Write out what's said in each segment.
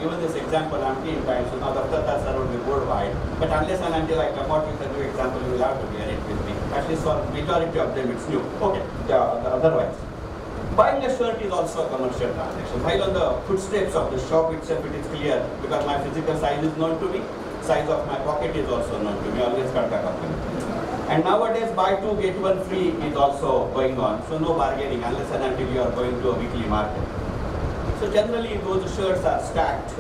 given this example umpteen times, so now the that's around the worldwide. But unless and until I come out with a new example, you will have to bear it with me. At least for majority of them, it's new. Okay, otherwise. Buying a shirt is also a commercial transaction. While on the footsteps of the shop itself, it is clear because my physical size is known to me, size of my pocket is also known to me, always cut the company. And nowadays, buy two, get one free is also going on. So no bargaining unless and until you are going to a weekly market. So generally, those shirts are stacked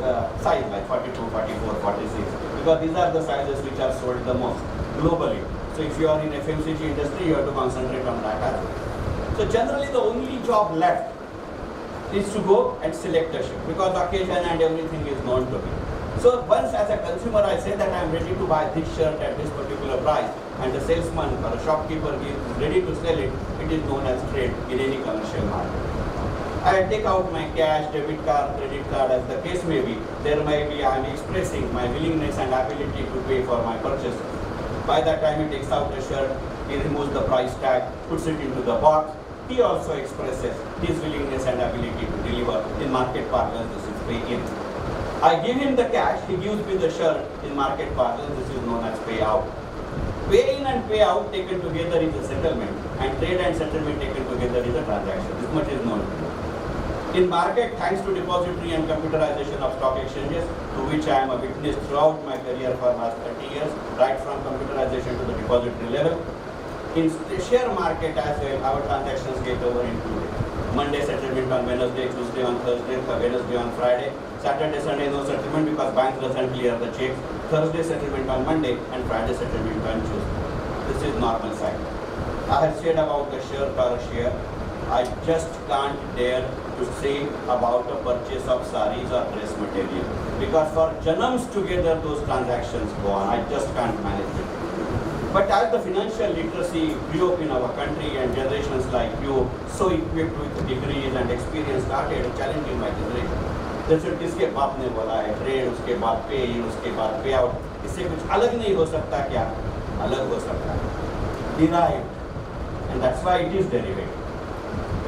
size like 42, 44, 46 because these are the sizes which are sold the most globally. So if you are in FMCG industry, you have to concentrate on that as well. So generally the only job left is to go and select a shirt because the occasion and everything is known to me. So once as a consumer I say that I am ready to buy this shirt at this particular price and the salesman or a shopkeeper is ready to sell it, it is known as trade in any commercial market. I take out my cash, debit card, credit card as the case may be. There may be I am expressing my willingness and ability to pay for my purchase. By the time he takes out the shirt, he removes the price tag, puts it into the box. He also expresses his willingness and ability to deliver. In market parlance, this is pay in. I give him the cash, he gives me the shirt. In market parlance, this is known as pay out. Pay in and pay out taken together is a settlement, and trade and settlement taken together is a transaction. This much is known. In market, thanks to depository and computerization of stock exchanges, to which I am a witness throughout my career for last 30 years, right from computerization to the depository level. In the share market as well, our transactions get over in 2 days. Monday settlement on Wednesday, Tuesday on Thursday, Wednesday on Friday, Saturday, Sunday no settlement because bank doesn't clear the checks. Thursday settlement on Monday and Friday settlement on Tuesday. This is normal cycle. I have said about the share or a share. I just can't dare to say about a purchase of saris or dress material because for janams together those transactions go on. I just can't manage it. But as the financial literacy grew up in our country and generations like you, so equipped with degrees and experience started challenging my generation. जैसे किसके बाप ने बोला है trade, उसके बाद पे इन, उसके बाद पे आउट, इससे कुछ अलग नहीं हो सकता क्या? अलग हो सकता है. Derived, and that's why it is derivative.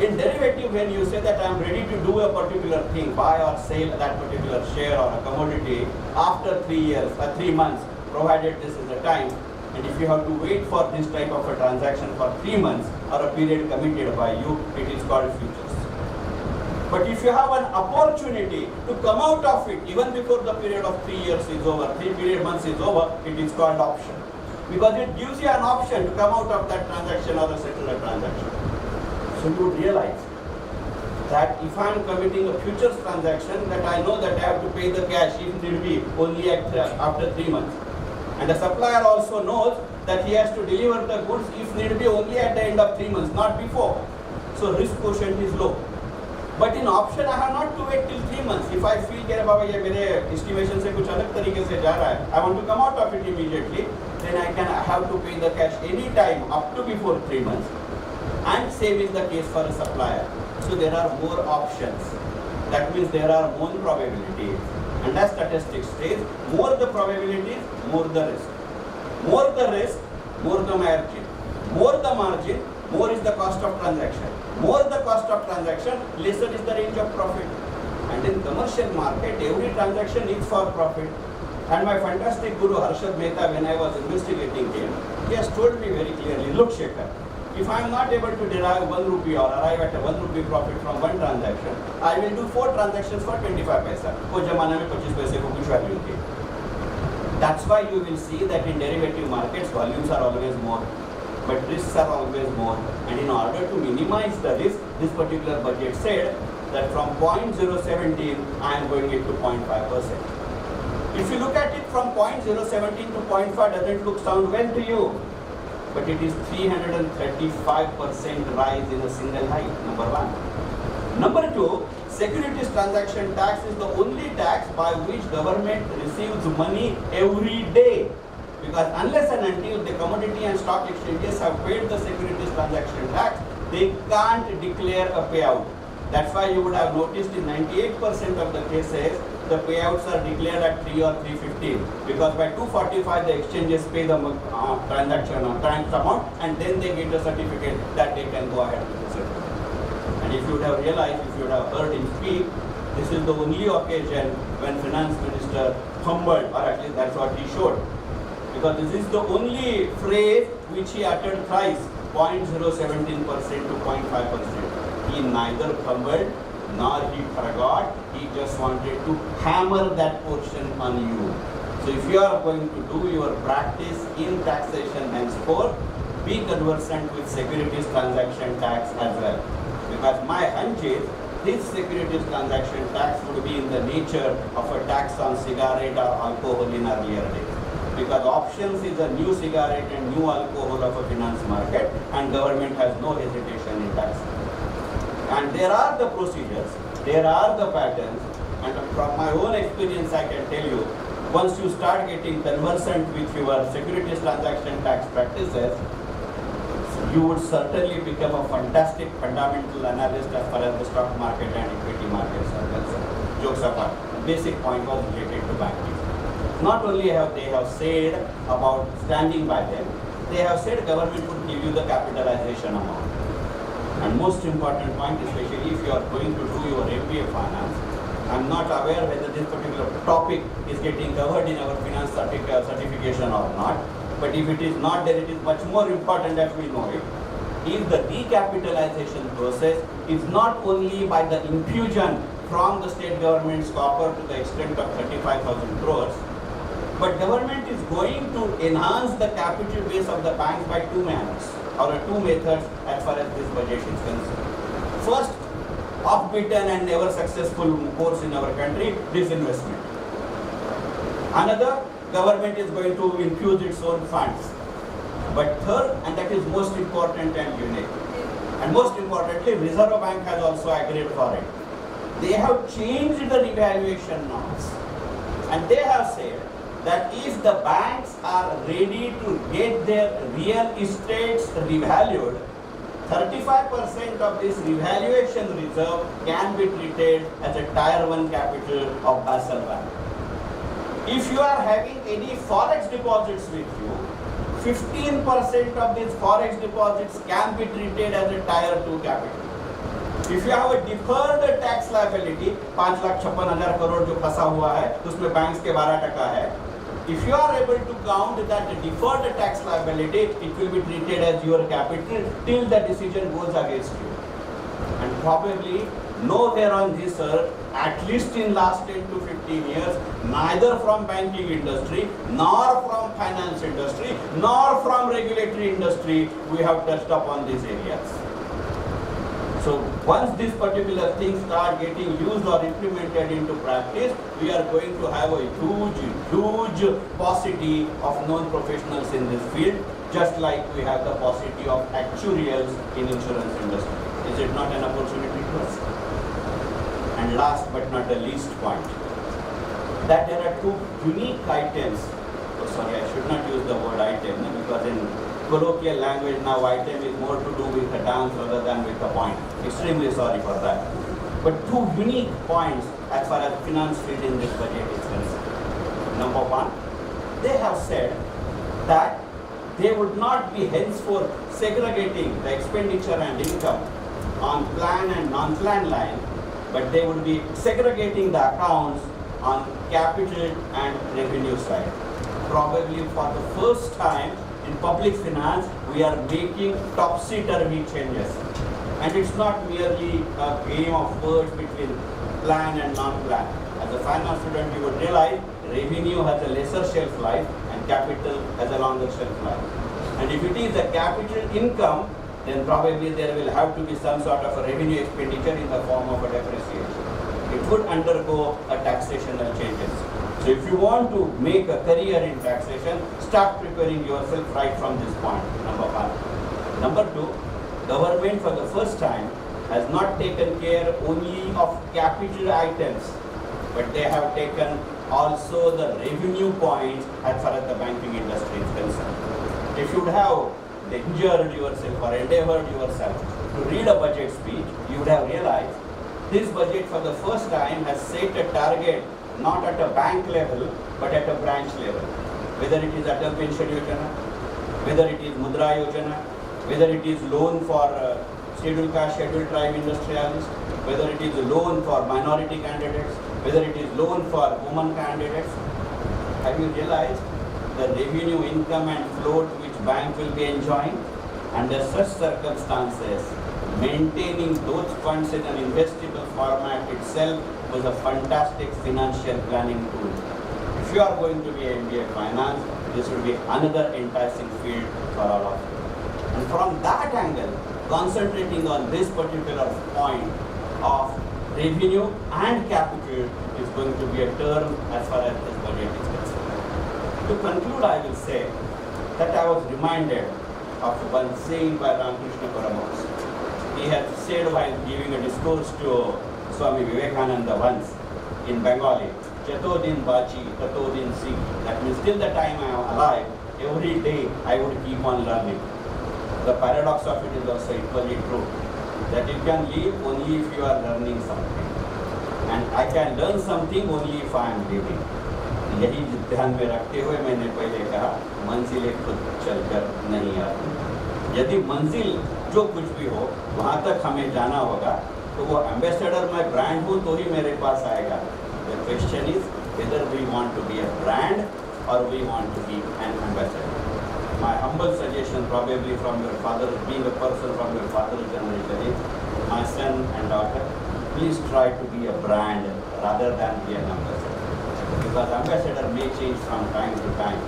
In derivative, when you say that I am ready to do a particular thing, buy or sell that particular share or a commodity after 3 years or 3 months, provided this is the time. And if you have to wait for this type of a transaction for 3 months or a period committed by you, it is called futures. But if you have an opportunity to come out of it even before the period of 3 years is over, 3 months is over, it is called option. Because it gives you an option to come out of that transaction or settle a transaction. So you would realize that if I am committing a futures transaction, that I know that I have to pay the cash if need be only after 3 months. And the supplier also knows that he has to deliver the goods if need be only at the end of 3 months, not before. So risk quotient is low. But in option, I have not to wait till 3 months. If I feel कि बाबा ये मेरे estimation से कुछ अलग तरीके से जा रहा है, I want to come out of it immediately, then I have to pay the cash any time up to before 3 months. And same is the case for a supplier. So there are more options. That means there are more probabilities. And as statistics says, more the probabilities, more the risk. More the risk, more the margin. More the margin, more is the cost of transaction. More the cost of transaction, lesser is the range of profit. And in commercial market, every transaction is for profit. And my fantastic guru Harshad Mehta, when I was investigating him, he has told me very clearly, look Shekhar, if I am not able to derive 1 rupee or arrive at a 1 rupee profit from one transaction, I will do 4 transactions for 25 paisa. वो जमाने में 25 पैसे को कुछ value थी. That's why you will see that in derivative markets, volumes are always more, but risks are always more. And in order to minimize the risk, this particular budget said that from 0.017, I am going it to 0.5%. If you look at it from 0.017 to 0.5, doesn't look sound well to you. But it is 335% rise in a single hike, number one. Number two, securities transaction tax is the only tax by which government receives money every day. Because unless and until the commodity and stock exchanges have paid the securities transaction tax, they can't declare a payout. That's why you would have noticed in 98% of the cases, the payouts are declared at 3 or 315 because by 245 the exchanges pay the transaction or transaction amount and then they get a certificate that they can go ahead with the settlement. And if you would have realized, if you would have heard him speak, This is the only occasion when finance minister fumbled, or at least that's what he showed. Because this is the only phrase which he uttered thrice, 0.017% to 0.5%. He neither fumbled nor he forgot, he just wanted to hammer that portion on you. So if you are going to do your practice in taxation henceforth, be conversant with securities transaction tax as well. Because my hunch is, this securities transaction tax would be in the nature of a tax on cigarette or alcohol in earlier days. Because options is a new cigarette and new alcohol of a finance market, and government has no hesitation in tax. And there are the procedures, there are the patterns, and from my own experience I can tell you, once you start getting conversant with your securities transaction tax practices, you would certainly become a fantastic fundamental analyst as far as the stock market and equity markets are concerned. Jokes apart, basic point was related to banking. Not only have they said about standing by them, they have said government would give you the capitalization amount. And most important point, especially if you are going to do your MBA finance, I am not aware whether this particular topic is getting covered in our finance certification or not. But if it is not there, it is much more important that we know it. If the decapitalization process is not only by the infusion from the state government's coffer to the extent of 35,000 crores, but government is going to enhance the capital base of the banks by two manners, or two methods as far as this budget is concerned. First, oft-beaten and never successful course in our country, disinvestment. Another, government is going to infuse its own funds. But third, and that is most important and unique, and most importantly, Reserve Bank has also agreed for it. They have changed the revaluation norms, and they have said that if the banks are ready to get their real estates revalued, 35% of this revaluation reserve can be treated as a Tier 1 capital of Basel Bank. If you are having any forex deposits with you, 15% of these forex deposits can be treated as a Tier 2 capital. If you have a deferred tax liability, 5,56,000 crore जो फंसा हुआ है, उसमें banks के 12% है. If you are able to count that deferred tax liability, it will be treated as your capital till the decision goes against you. And probably nowhere on this earth, at least in last 10 to 15 years, neither from banking industry, nor from finance industry, nor from regulatory industry, we have touched upon these areas. So once these particular things start getting used or implemented into practice, we are going to have a huge paucity of non-professionals in this field, just like we have the paucity of actuarials in insurance industry. Is it not an opportunity to us? And last but not the least point, that there are two unique items. Oh, sorry, I should not use the word item, because in colloquial language now item is more to do with the dance rather than with the point. Extremely sorry for that. But two unique points as far as finance field in this budget is concerned. Number one, they have said that they would not be henceforth segregating the expenditure and income on plan and non-plan line, but they would be segregating the accounts on capital and revenue side. Probably for the first time in public finance, we are making topsy-turvy changes. And it's not merely a game of words between plan and non-plan. As a finance student, you would realize revenue has a lesser shelf life and capital has a longer shelf life. And if it is a capital income, then probably there will have to be some sort of a revenue expenditure in the form of a depreciation. It would undergo a taxational changes. So if you want to make a career in taxation, start preparing yourself right from this point, number one. Number two, government for the first time has not taken care only of capital items, but they have taken also the revenue points as far as the banking industry is concerned. If you would have injured yourself or endeavored yourself to read a budget speech, you would have realized this budget for the first time has set a target not at a bank level, but at a branch level. Whether it is Atal Pension Yojana, whether it is Mudra Yojana, whether it is loan for scheduled caste, scheduled tribe industrialists, whether it is a loan for minority candidates, whether it is loan for women candidates. Have you realized the revenue income and float which bank will be enjoying? Under such circumstances, maintaining those funds in an investable format itself was a fantastic financial planning tool. If you are going to be MBA Finance, this will be another enticing field for all of you. And from that angle, concentrating on this particular point of revenue and capital is going to be a term as far as this budget is concerned. To conclude, I will say that I was reminded of one saying by Ramakrishna Paramahansa. He had said while giving a discourse to Swami Vivekananda once in Bengali, Chato din bachi, tato din sikhi. That means till the time I am alive, every day I would keep on learning. The paradox of it is also equally true, that you can live only if you are learning something. And I can learn something only if I am living. यही ध्यान में रखते हुए मैंने पहले कहा, मंजिलें खुद चलकर नहीं आती। यदि मंजिल जो कुछ भी हो वहाँ तक हमें जाना होगा, तो वो एम्बेसडर मैं ब्रांड हूँ तो ही मेरे पास आएगा। The question is whether we want to be a brand or we want to be an ambassador. My humble suggestion, probably from your father, being a person from your father's generation, my son and daughter, please try to be a brand rather than be an ambassador. Because ambassador may change from time to time.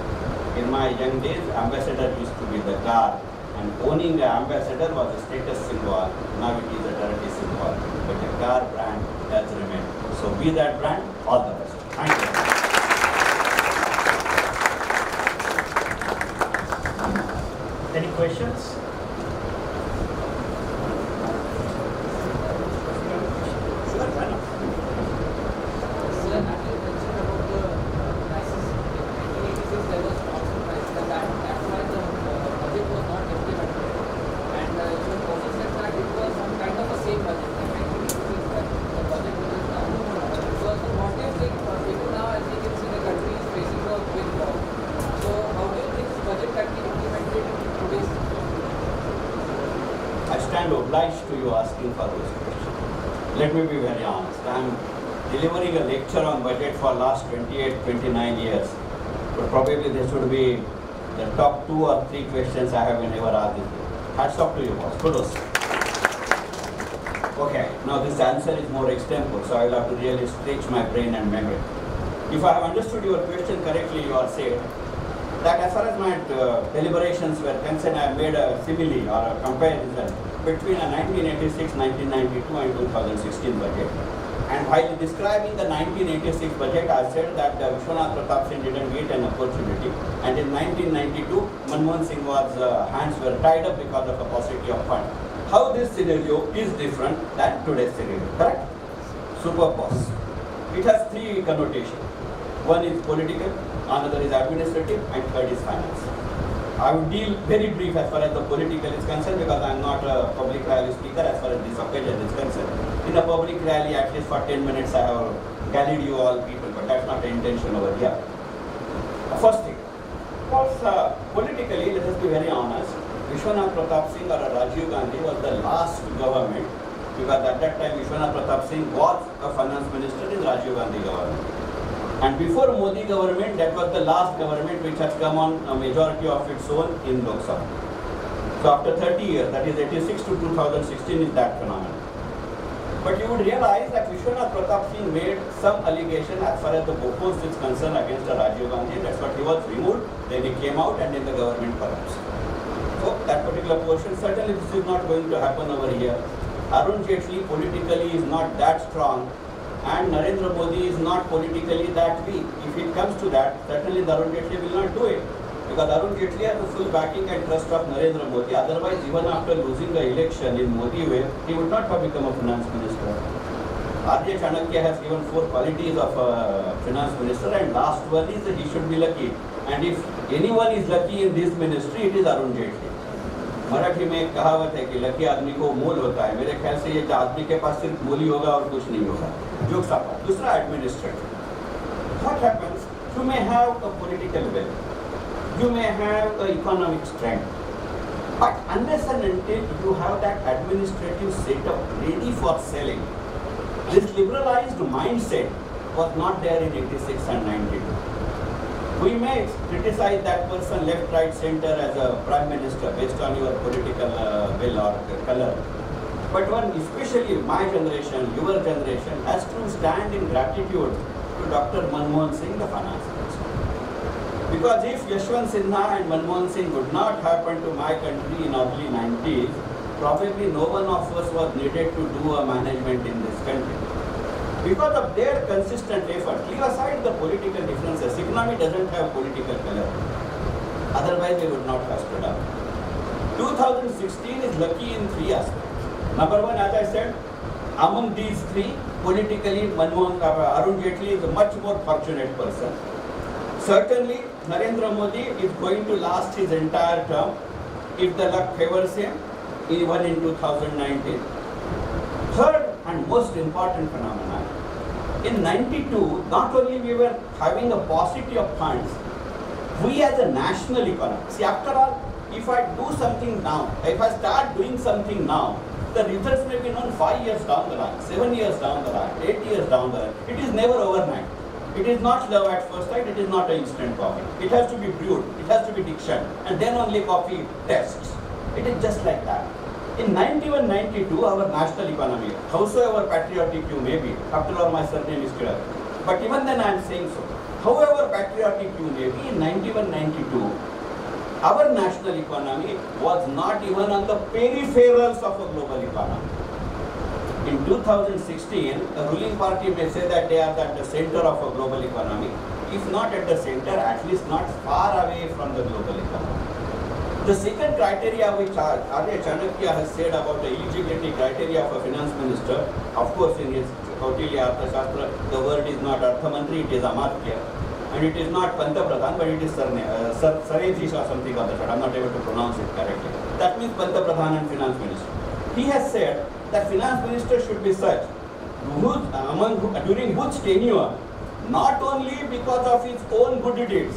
In my young days, ambassador used to be the car, and owning an ambassador was a status symbol. Now it is a dirty symbol. But a car brand does remain. So be that brand. All the best. Thank you. Any questions? Sure, why not? Sir, as you mentioned about the crisis in 1986, there was also crisis, and that's why the budget was not implemented. And you also said that it was some kind of a same budget, like 1986, that the budget which is now. So what do you think, people now, as you can see, the country is facing a big war. So how do you think this budget can be implemented in today's situation? I stand obliged to you asking for this question. Let me be very honest. I am delivering a lecture on budget for last 28, 29 years. But probably this would be the top 2 or 3 questions I have been ever asked. Hats off to you, boss. Kudos. Okay, now this answer is more extempore, so I will have to really stretch my brain and memory. If I have understood your question correctly, you are saying that as far as my deliberations were concerned, I made a simile or a comparison between a 1986, 1992 and 2016 budget. And while describing the 1986 budget, I said that Vishwanath Pratap Singh didn't get an opportunity. And in 1992, Manmohan Singh was hands were tied up because of a paucity of funds. How this scenario is different than today's scenario, correct? Super boss. It has 3 connotations. One is political, another is administrative, and third is finance. I will deal very brief as far as the political is concerned because I am not a public rally speaker as far as this occasion is concerned. In a public rally, at least for 10 minutes, I have gallied you all people, but that's not the intention over here. First thing, politically, let us be very honest, Vishwanath Pratap Singh or Rajiv Gandhi was the last government, because at that time Vishwanath Pratap Singh was a finance minister in Rajiv Gandhi government. And before Modi government, that was the last government which has come on a majority of its own in Lok Sabha. So after 30 years, that is 86 to 2016 is that phenomenon. But you would realize that Vishwanath Pratap Singh made some allegation as far as the Bofors is concerned against Rajiv Gandhi. That's what he was removed, then he came out and then the government collapsed. So that particular portion, certainly this is not going to happen over here. Arun Jaitley politically is not that strong, and Narendra Modi is not politically that weak. If it comes to that, certainly Arun Jaitley will not do it. Because Arun Jaitley has the full backing and trust of Narendra Modi. Otherwise, even after losing the election in Modi way, he would not have become a finance minister. R.J. Chanakya has given 4 qualities of a finance minister, and last one is that he should be lucky. And if anyone is lucky in this ministry, it is Arun Jaitley. Marathi में एक कहावत है कि lucky आदमी को मोल होता है. मेरे ख्याल से ये आदमी के पास सिर्फ मोल ही होगा और कुछ नहीं होगा. Jokes apart. दूसरा administrative. What happens? You may have a political will. You may have an economic strength. But unless and until you have that administrative setup ready for selling, This liberalized mindset was not there in 86 and 92. We may criticize that person left, right, center as a prime minister based on your political will or color. But one, especially my generation, your generation, has to stand in gratitude to Dr. Manmohan Singh, the finance minister. Because if Yashwant Sinha and Manmohan Singh would not happen to my country in early 90s, probably no one of us was needed to do a management in this country. Because of their consistent effort, leave aside the political differences, economy doesn't have political color. Otherwise, we would not have stood up. 2016 is lucky in three aspects. Number one, as I said, among these three, politically, Arun Jaitley is a much more fortunate person. Certainly, Narendra Modi is going to last his entire term if the luck favors him, even in 2019. Third and most important phenomenon, in 92, not only we were having a paucity of funds, we as a national economy, see after all, if I do something now, if I start doing something now, the results may be known 5 years down the line, 7 years down the line, 8 years down the line. It is never overnight. It is not love at first sight, it is not an instant coffee. It has to be brewed, it has to be diction, and then only coffee tests. It is just like that. In 91-92, our national economy, howsoever patriotic you may be, after all my surname is Kiran, but even then I am saying so, however patriotic you may be, in 91-92, our national economy was not even on the peripherals of a global economy. In 2016, the ruling party may say that they are at the center of a global economy. If not at the center, at least not far away from the global economy. The second criteria which Arya Chanakya has said about the eligibility criteria of a finance minister, of course in his Kautilya Arthashastra, the word is not Artha Mantri, it is Amartya. And it is not Panta Pradhan, but it is Sarejish or something of that. I am not able to pronounce it correctly. That means Panta Pradhan and finance minister. He has said that finance minister should be such, during whose tenure, not only because of his own good deeds,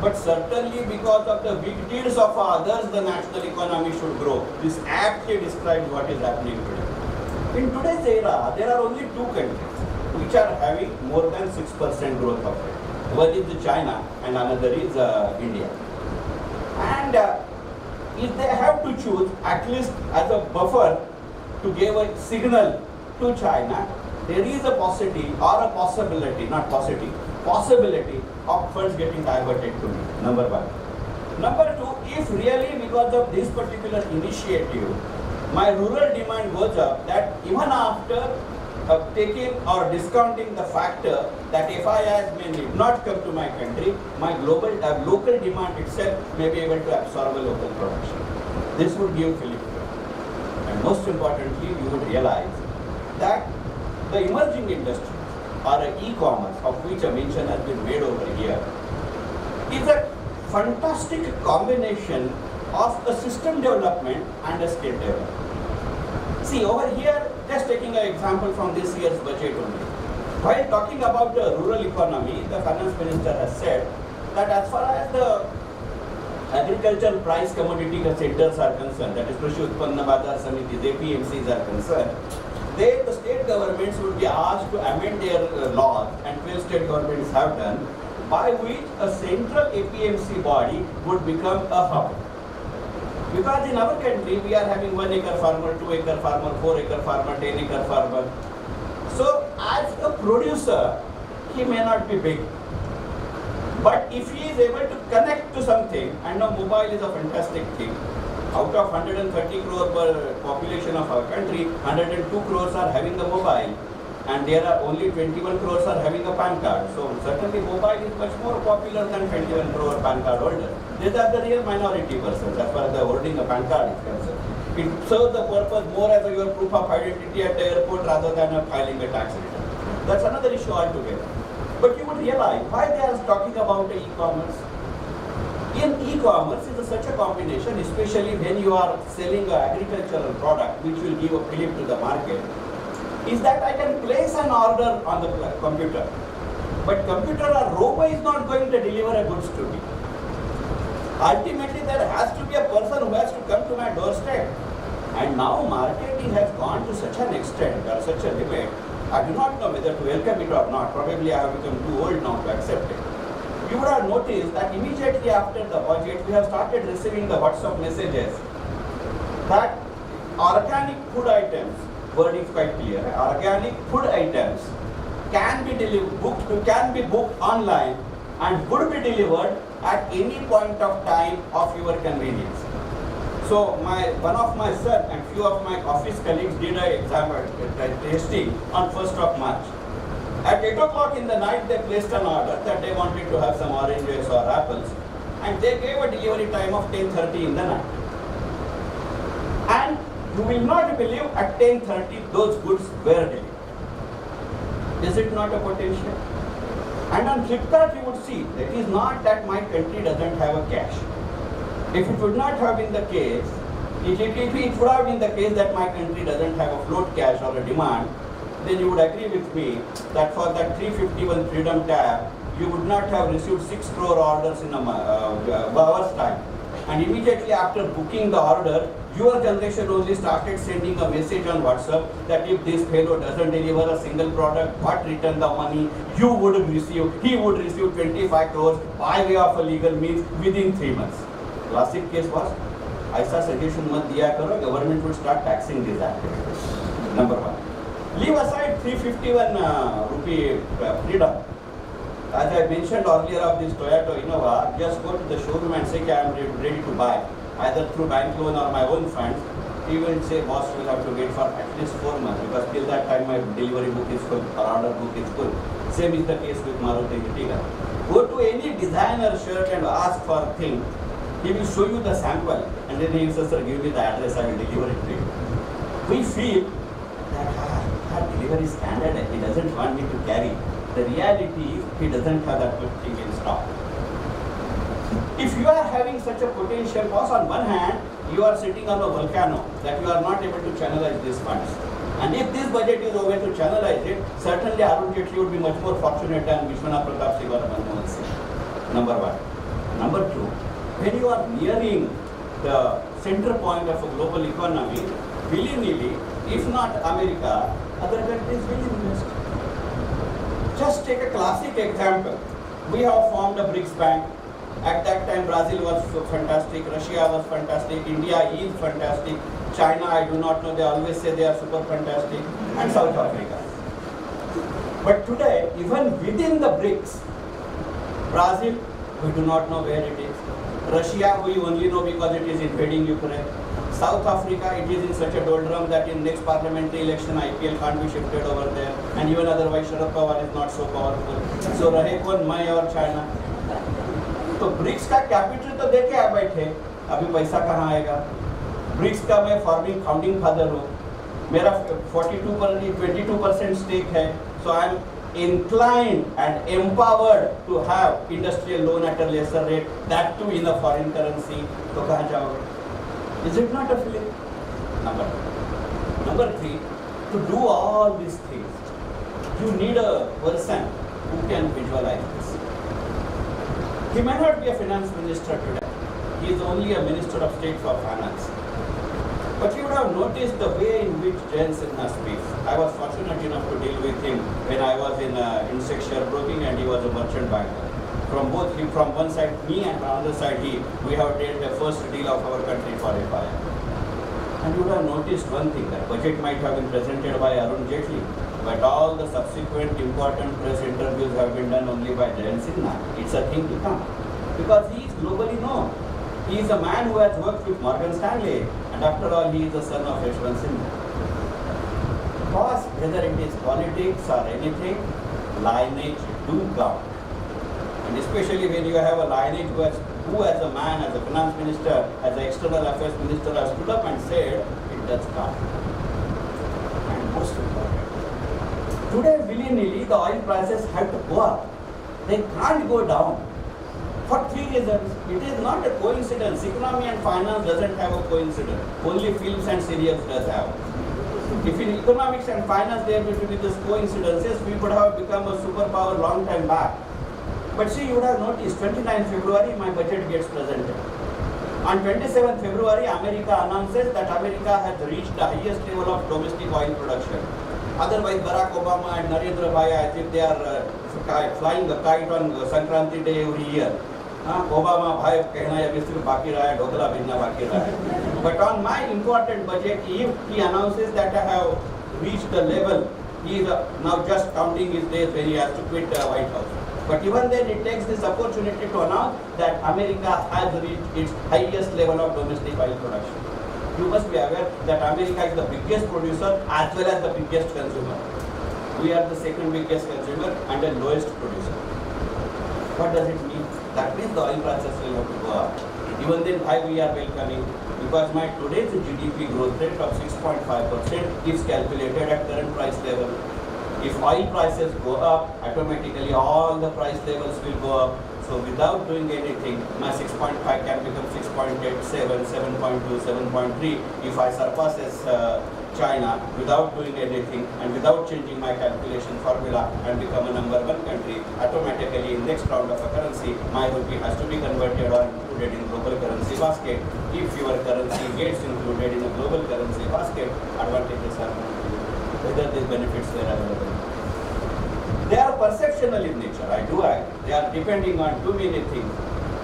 but certainly because of the big deeds of others, the national economy should grow. This aptly describes what is happening today. In today's era, there are only two countries which are having more than 6% growth of rate. One is China and another is India. And if they have to choose, at least as a buffer to give a signal to China, there is a paucity or a possibility, not paucity, possibility of funds getting diverted to me, number one. Number two, if really because of this particular initiative, my rural demand goes up, that even after taking or discounting the factor that FIIs may not come to my country, my local demand itself may be able to absorb a local production. This would give fillip. And most importantly, you would realize that the emerging industries or e-commerce, of which a mention has been made over here, is a fantastic combination of a system development and a state development. See, over here, just taking an example from this year's budget only. While talking about the rural economy, the finance minister has said that as far as the agricultural price commodity centers are concerned, that is Krishi Utpanna Bazar Samitis, APMCs are concerned, the state governments would be asked to amend their laws, and 12 state governments have done, by which a central APMC body would become a hub. Because in our country, we are having 1 acre farmer, 2 acre farmer, 4 acre farmer, 10 acre farmer. So, as a producer, he may not be big. But if he is able to connect to something, and now mobile is a fantastic thing. Out of 130 crore per population of our country, 102 crores are having the mobile. And there are only 21 crores are having a PAN card. So certainly mobile is much more popular than 21 crore PAN card holders. These are the real minority persons as far as the holding a PAN card is concerned. It serves the purpose more as your proof of identity at the airport rather than filing a tax return. That's another issue altogether. But you would realize why they are talking about the e-commerce. In e-commerce is such a combination, especially when you are selling an agricultural product which will give a fillip to the market, is that I can place an order on the computer. But computer or robot is not going to deliver a goods to me. Ultimately, there has to be a person who has to come to my doorstep. And now marketing has gone to such an extent or such a limit I do not know whether to welcome it or not. Probably I have become too old now to accept it. You would have noticed that immediately after the budget, we have started receiving the WhatsApp messages that organic food items, word is quite clear, organic food items can be booked online and would be delivered at any point of time of your convenience. So one of my son and few of my office colleagues did a tasting on 1st of March. At 8 o'clock in the night, they placed an order that they wanted to have some oranges or apples, and they gave a delivery time of 10:30 in the night. And you will not believe at 10:30 those goods were delivered. Is it not a potential? And on Flipkart you would see, it is not that my country doesn't have a cash. If it would not have been the case, it would have been the case that my country doesn't have a float cash or a demand, then you would agree with me that for that 351 Freedom tab, you would not have received 6 crore orders in a hour's time. And immediately after booking the order, your generation only started sending a message on WhatsApp that if this fellow doesn't deliver a single product, but return the money, he would receive 25 crores by way of a legal means within 3 months. Classic case was, aisa suggestion mat diya karo, government would start taxing these activities. Number one. Leave aside 351 rupee freedom. As I mentioned earlier of this Toyota Innova, just go to the showroom and say, I am ready to buy, either through bank loan or my own funds. He will say, boss, will have to wait for at least 4 months because till that time my delivery book is full or order book is full. Same is the case with Maruti Ertiga. Go to any designer shirt and ask for a thing. He will show you the sample and then he will say, sir, give me the address, I will deliver it to you. We feel that our delivery standard, he doesn't want me to carry. The reality is he doesn't have that much thing in stock. If you are having such a potential boss, on one hand, you are sitting on a volcano that you are not able to channelize these funds. And if this budget is over to channelize it, certainly Arun Jaitley would be much more fortunate than Vishwanath Pratap Singh or Manmohan Singh. Number one. Number two, when you are nearing the center point of a global economy, willy-nilly, if not America, other countries will invest. Just take a classic example. We have formed a BRICS bank. At that time, Brazil was fantastic, Russia was fantastic, India is fantastic, China, I do not know, they always say they are super fantastic, and South Africa. But today, even within the BRICS, Brazil, we do not know where it is. Russia, we only know because it is invading Ukraine. South Africa, it is in such a doldrum that in next parliamentary election, IPL can't be shifted over there. And even otherwise, Sharad Pawar is not so powerful. So, rahe kaun, मैं और China. तो BRICS का capital तो देखे आप बैठे, अभी पैसा कहाँ आएगा? ब्रिक्स का मैं फाउंडिंग फादर हूँ, मेरा 22% स्टेक है, so I am inclined and empowered to have industrial loan at a lesser rate, that too in a foreign currency. तो कहाँ जाओगे? Is it not a feeling? Number three, to do all these things, you need a person who can visualize this. He may not be a finance minister today. He is only a minister of state for finance. But you would have noticed the way in which Jayant Sinha speaks. I was fortunate enough to deal with him when I was in insect share broking and he was a merchant banker. From one side me and from the other side he, we have did the first deal of our country for FII. And you would have noticed one thing, that budget might have been presented by Arun Jaitley, but all the subsequent important press interviews have been done only by Jayant Sinha. It's a thing to come. Because he is globally known. He is a man who has worked with Morgan Stanley, and after all, he is the son of Yashwant Sinha. Because whether it is politics or anything, lineage do count. And especially when you have a lineage who as a man, as a finance minister, as an external affairs minister has stood up and said, it does count. And most important, today willy-nilly the oil prices have to go up. They can't go down. For three reasons. It is not a coincidence. Economy and finance doesn't have a coincidence. Only films and serials does have. If in economics and finance there were to be these coincidences, we would have become a superpower long time back. But see, you would have noticed 29 February my budget gets presented. On 27 February, America announces that America has reached the highest level of domestic oil production. Otherwise, Barack Obama and Narendra Bhai, as if they are flying the kite on Sankranti Day every year. Obama Bhai कहना या सिर्फ बाकी रहा है, ढोकला भेजना बाकी रहा है. But on my important budget, if he announces that I have reached the level, he is now just counting his days when he has to quit the White House. But even then, it takes this opportunity to announce that America has reached its highest level of domestic oil production. You must be aware that America is the biggest producer as well as the biggest consumer. We are the second biggest consumer and the lowest producer. What does it mean? That means the oil prices will have to go up. Even then, why we are welcoming? Because my today's GDP growth rate of 6.5% is calculated at current price level. If oil prices go up, automatically all the price levels will go up. So without doing anything, my 6.5 can become 6.8, 7, 7.2, 7.3. If I surpasses China without doing anything and without changing my calculation formula and become a number one country, automatically in next round of a currency, my rupee has to be converted or included in global currency basket. If your currency gets included in a global currency basket, advantages are whether these benefits were available. They are perceptual in nature, I do agree. They are depending on too many things.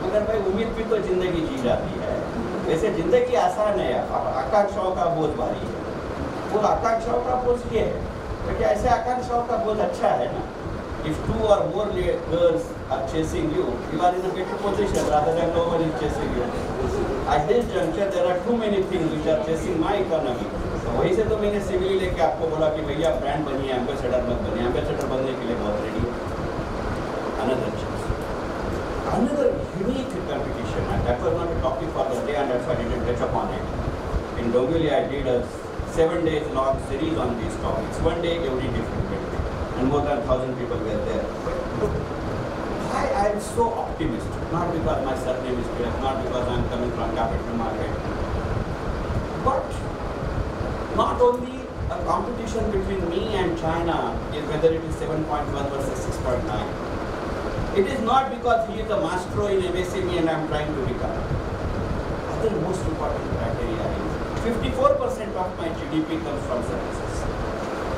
मगर भाई उम्मीद भी तो जिंदगी जी जाती है. वैसे जिंदगी आसान है, आकांक्षाओं का बोझ भारी है. वो आकांक्षाओं का बोझ ये है, क्योंकि ऐसे आकांक्षाओं का बोझ अच्छा है ना. If two or more girls are chasing you, you are in a better position rather than no one is chasing you. At this juncture, there are too many things which are chasing my economy. तो वही से तो मैंने सिविली लेके आपको बोला कि भैया ब्रांड बनिए, एम्बेसडर मत बनिए. एम्बेसडर बनने के लिए बहुत ready. Another unique competition, and that was not a topic for the day, and that's why I didn't touch upon it. In Dombivli, I did a 7 days long series on these topics. One day, every different country, and more than 1,000 people were there. Why I am so optimistic? Not because my surname is clear, not because I am coming from capital market, but not only a competition between me and China is whether it is 7.1 versus 6.9. It is not because he is a maestro in MSME and I am trying to become. Other most important criteria is 54% of my GDP comes from services.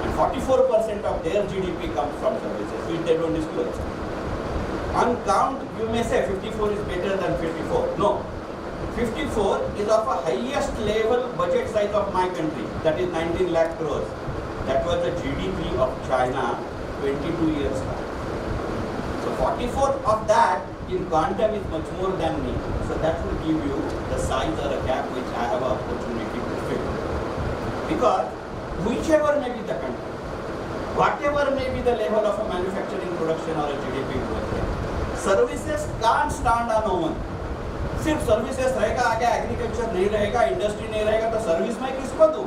And 44% of their GDP comes from services, which they don't disclose. On count, you may say 54 is better than 54. No. 54 is of a highest level budget size of my country, that is 19 lakh crores. That was the GDP of China 22 years back. So 44 of that in quantum is much more than me. So that will give you the size or a gap which I have an opportunity to fill. Because whichever may be the country, whatever may be the level of a manufacturing production or a GDP growth rate, services can't stand on own. सिर्फ services रहेगा, आगे agriculture नहीं रहेगा, industry नहीं रहेगा, तो service मैं किसको दूँ?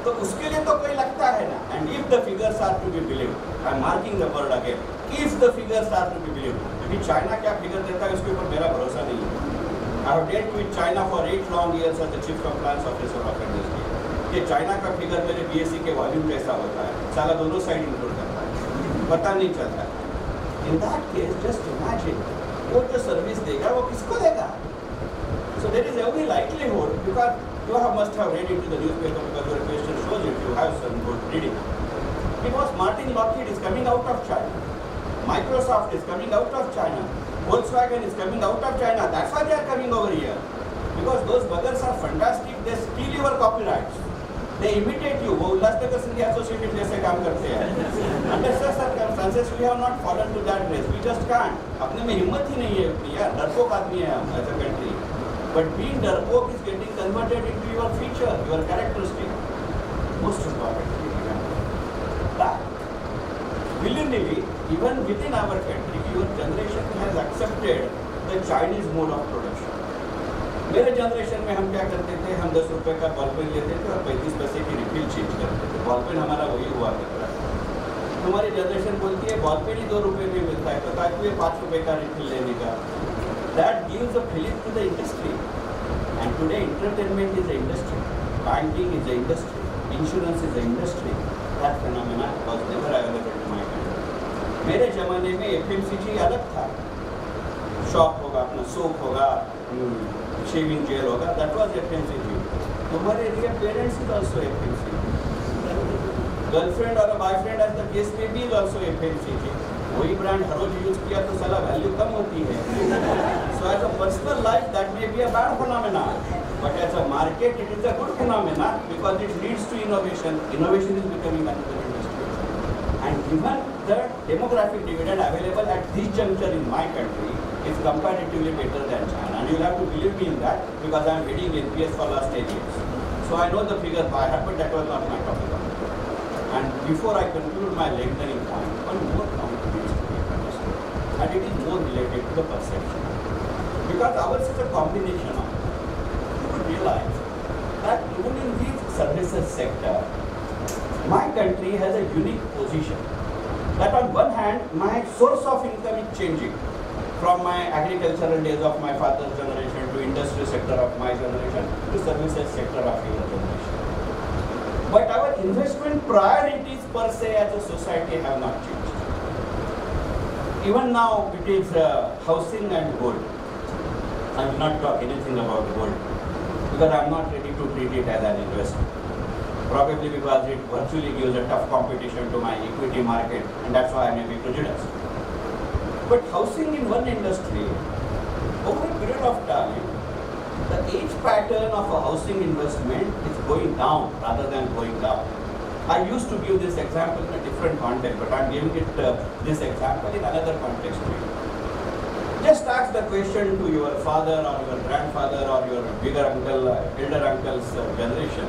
तो उसके लिए तो कोई लगता है ना. And if the figures are to be believe, I am marking the word again, if the figures are to be believe, क्योंकि चाइना क्या फिगर देता है उसके ऊपर मेरा भरोसा नहीं है. I have dealt with China for 8 long years as the chief compliance officer of industry. ये चाइना का फिगर मेरे बीएससी के वॉल्यूम कैसा होता है, साला दोनों साइड इंक्लूड करता है, पता नहीं चलता. इन दैट केस जस्ट इमेजिन, वो जो सर्विस देगा वो किसको देगा? So there is every likelihood, because you must have read into the newspaper, because your question shows it, you have some good reading. Because Martin Lockheed is coming out of China, Microsoft is coming out of China, Volkswagen is coming out of China. That's why they are coming over here. Because those buggers are fantastic, they steal your copyrights. They imitate you. वो Ulhasnagar Sindhi association जैसे काम करते हैं. Under such circumstances, we have not fallen to that race. We just can't. अपने में हिम्मत ही नहीं है उतनी यार. डरपोक आदमी है हम as a country. But being डरपोक is getting converted into your feature, your characteristic. Most important. But willingly, even within our country, your generation has accepted the Chinese mode of production. मेरे जनरेशन में हम क्या करते थे, हम 10 रुपए का बॉल पेन लेते थे और 35 पैसे की रिफिल चेंज करते थे. बॉल पेन हमारा वही हुआ करता है. हमारी जनरेशन बोलती है बॉल पेन ही 2 रुपए में मिलता है, तो ताकि ये 5 रुपए का रिफिल लेने का. That gives a feeling to the industry. And today entertainment is a industry, banking is a industry, insurance is a industry. That phenomena was never available in my country. मेरे जमाने में एफएमसीजी अलग था. Shop होगा, अपना soap होगा, shaving jail होगा, that was FMCG. हमारे लिए parents is also FMCG. Girlfriend और बॉयफ्रेंड एज द केस में भी ऑल्सो FMCG. वही ब्रांड हर रोज यूज किया तो साला वैल्यू कम होती है. So as a personal life that may be a bad phenomenon, but as a market it is a good phenomenon because it leads to innovation. Innovation is becoming another industry. And given the demographic dividend available at this juncture in my country is comparatively better than China, and you will have to believe me in that because I am heading NPS for last 10 years. So I know the figures by heart, but that was not my topic. And before I conclude my lengthening point, one more point needs to be understood, and it is more related to the perception. Because ours is a combination of, you would realize that even in the services sector, my country has a unique position. That on one hand, my source of income is changing from my agricultural days of my father's generation to industry sector of my generation to services sector of your generation. But our investment priorities per se as a society have not changed. Even now it is housing and gold. I will not talk anything about gold because I am not ready to treat it as an investment. Probably because it virtually gives a tough competition to my equity market, and that's why I may be prejudiced. But housing in one industry, over a period of time, the age pattern of a housing investment is going down rather than going up. I used to give this example in a different context, but I am giving it this example in another context. Just ask the question to your father or your grandfather or your bigger uncle, elder uncle's generation.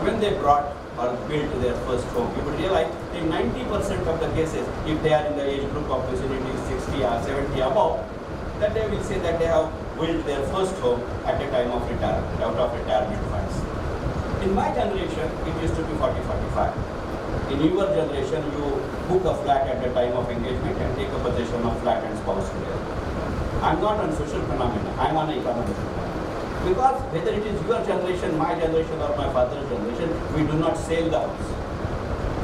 When they brought or built their first home, you would realize in 90% of the cases, if they are in the age group of vicinity 60 or 70 above, that they will say that they have built their first home at a time of retirement, out of retirement funds. In my generation, it used to be 40-45. In your generation, you book a flat at the time of engagement and take a possession of flat and spouse together. I am not on social phenomena, I am on economic phenomena. Because whether it is your generation, my generation or my father's generation, we do not sell the house.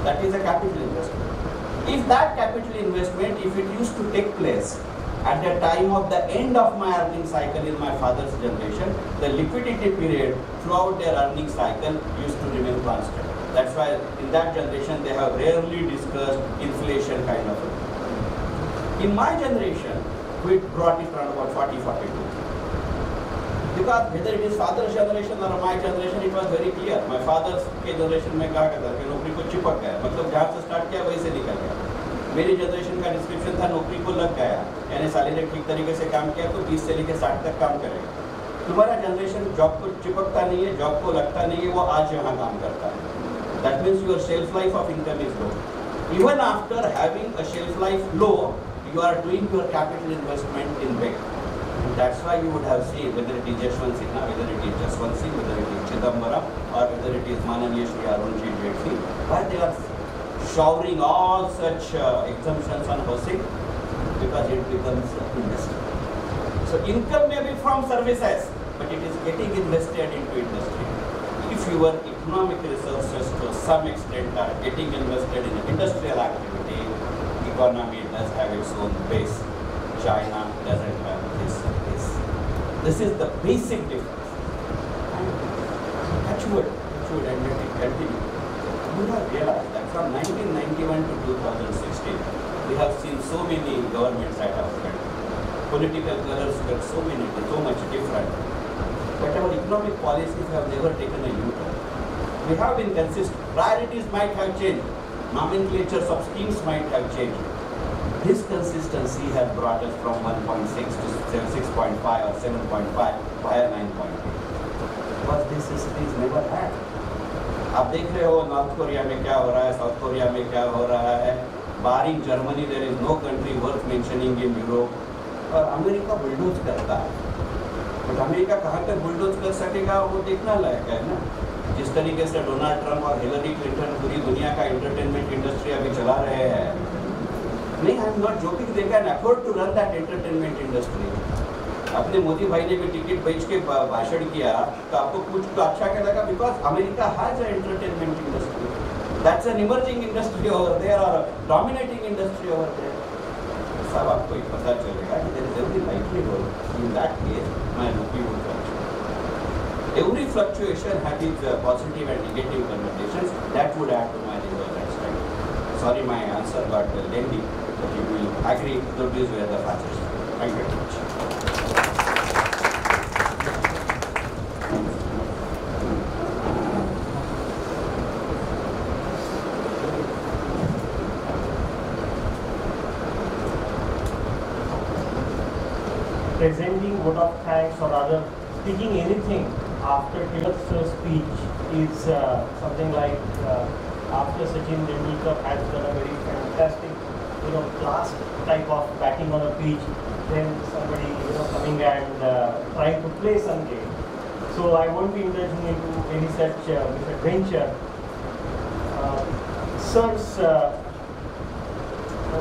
That is a capital investment. If that capital investment, if it used to take place at the time of the end of my earning cycle in my father's generation, the liquidity period throughout their earning cycle used to remain constant. That's why in that generation they have rarely discussed inflation kind of thing. In my generation, we brought it around about 40-42. Because whether it is father's generation or my generation, it was very clear. My father's generation में कहा करता कि नौकरी को चिपक गया, मतलब जहाँ से स्टार्ट किया वहीं से निकल गया. मेरी जनरेशन का डिस्क्रिप्शन था नौकरी को लग गया, यानी साले ने ठीक तरीके से काम किया तो 20 से लेकर 60 तक काम करेगा. तुम्हारा जनरेशन जॉब को चिपकता नहीं है, जॉब को लगता नहीं है, वो आज यहाँ काम करता है. That means your shelf life of income is low. Even after having a shelf life low, you are doing your capital investment in bank. And that's why you would have seen whether it is Yashwant Sinha, whether it is Jaswant Singh, whether it is Chidambaram, or whether it is Mananiya Shri Arunji Jaitley, why they are showering all such exemptions on housing because it becomes industry. So income may be from services, but it is getting invested into industry. If your economic resources to some extent are getting invested in industrial activity, economy does have its own base. China doesn't have this. This is the basic difference. And touch wood, and let it continue. You have realized that from 1991 to 2016, we have seen so many governments at our country. Political colors were so much different. But our economic policies have never taken a U-turn. We have been consistent. Priorities might have changed. Nomenclatures of schemes might have changed. This consistency has brought us from 1.6 to 6.5 or 7.5 via 9.8. Because this history is never had. आप देख रहे हो north Korea में क्या हो रहा है, south Korea में क्या हो रहा है. Barring Germany, there is no country worth mentioning in Europe. और अमेरिका बुलडोज करता है. बट अमेरिका कहाँ तक बुलडोज कर सकेगा वो देखना लायक है ना. जिस तरीके से डोनाल्ड ट्रंप और हिलरी क्लिंटन पूरी दुनिया का एंटरटेनमेंट इंडस्ट्री अभी चला रहे हैं. नहीं, I am not joking, they can afford to run that entertainment industry. अपने मोदी भाई ने भी टिकट बेच के भाषण किया तो आपको कुछ तो अच्छा क्या लगा, because America has a entertainment industry. That's an emerging industry over there और डोमिनेटिंग इंडस्ट्री ओवर देयर. सब आपको एक पता चलेगा कि there is every livelihood in that case my rupee would fluctuate. Every fluctuation had its positive and negative connotations that would add to my reserve and Sorry, my answer got lengthy, but you will agree that these were the factors. Thank you very much. Presenting vote of thanks or rather speaking anything after Tilak's speech is something like after Sachin Tendulkar has done a very fantastic, class type of batting on a pitch, then somebody, coming and trying to play some game. So I won't be indulging into any such misadventure. Sir's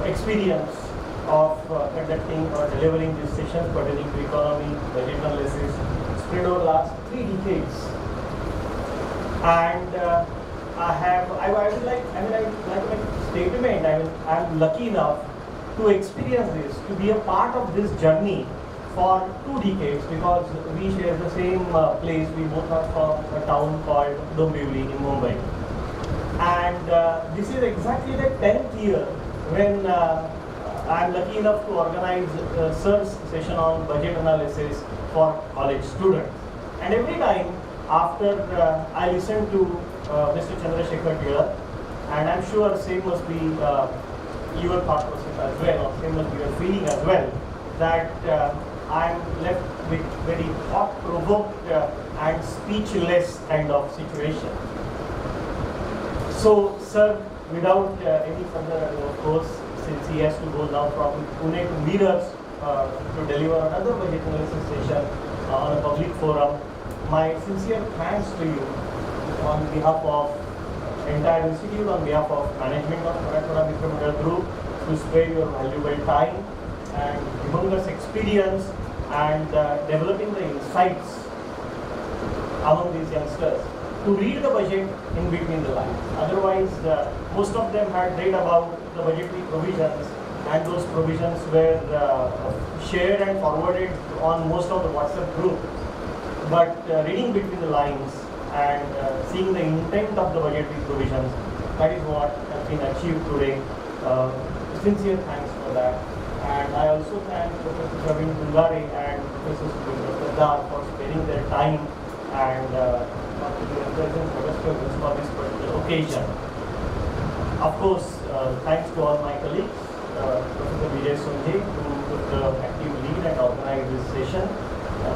experience of conducting or delivering these sessions pertaining to economy, budget analysis, spread over last 3 decades. And I would like to make a statement. I'm lucky enough to experience this, to be a part of this journey for 2 decades because we share the same place. We both are from a town called Dombivli in Mumbai. And this is exactly the 10th year when I'm lucky enough to organize Sir's session on budget analysis for college students. And every time after I listen to Mr. Chandrasekhar Taylor, and I'm sure same must be your thought process as well, or same must be your feeling as well, that I'm left with very thought-provoked and speechless kind of situation. So, sir, without any further ado, of course, since he has to go now from Pune to Meerut to deliver another budget analysis session on a public forum, my sincere thanks to you on behalf of entire institute, on behalf of management of Marathwada Mitra Group, to spare your valuable time and humongous experience and developing the insights among these youngsters to read the budget in between the lines. Otherwise, most of them had read about the budgetary provisions, and those provisions were shared and forwarded on most of the WhatsApp group. But reading between the lines and seeing the intent of the budgetary provisions, that is what has been achieved today. Sincere thanks for that. And I also thank Professor Praveen Bungare and Professor Subhendra Sardar for sparing their time and present for this particular occasion. Of course, thanks to all my colleagues, Professor Vijay Sunje, who took the active lead and organized this session.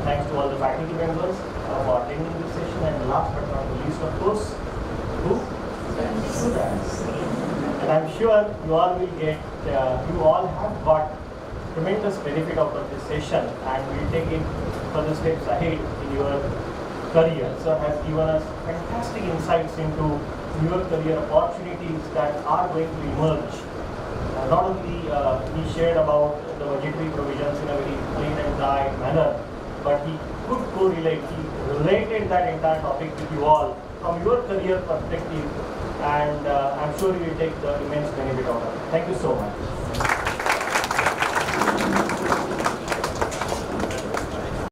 Thanks to all the faculty members for attending this session, and last but not the least, of course, who? Students. And I'm sure you all will get, you all have got tremendous benefit out of this session, and will take it further steps ahead in your career. Sir has given us fantastic insights into your career opportunities that are going to emerge. Not only he shared about the budgetary provisions in a very plain and dry manner, but he could correlate, he related that entire topic with you all from your career perspective, and I'm sure you will take the immense benefit out of it. Thank you so much.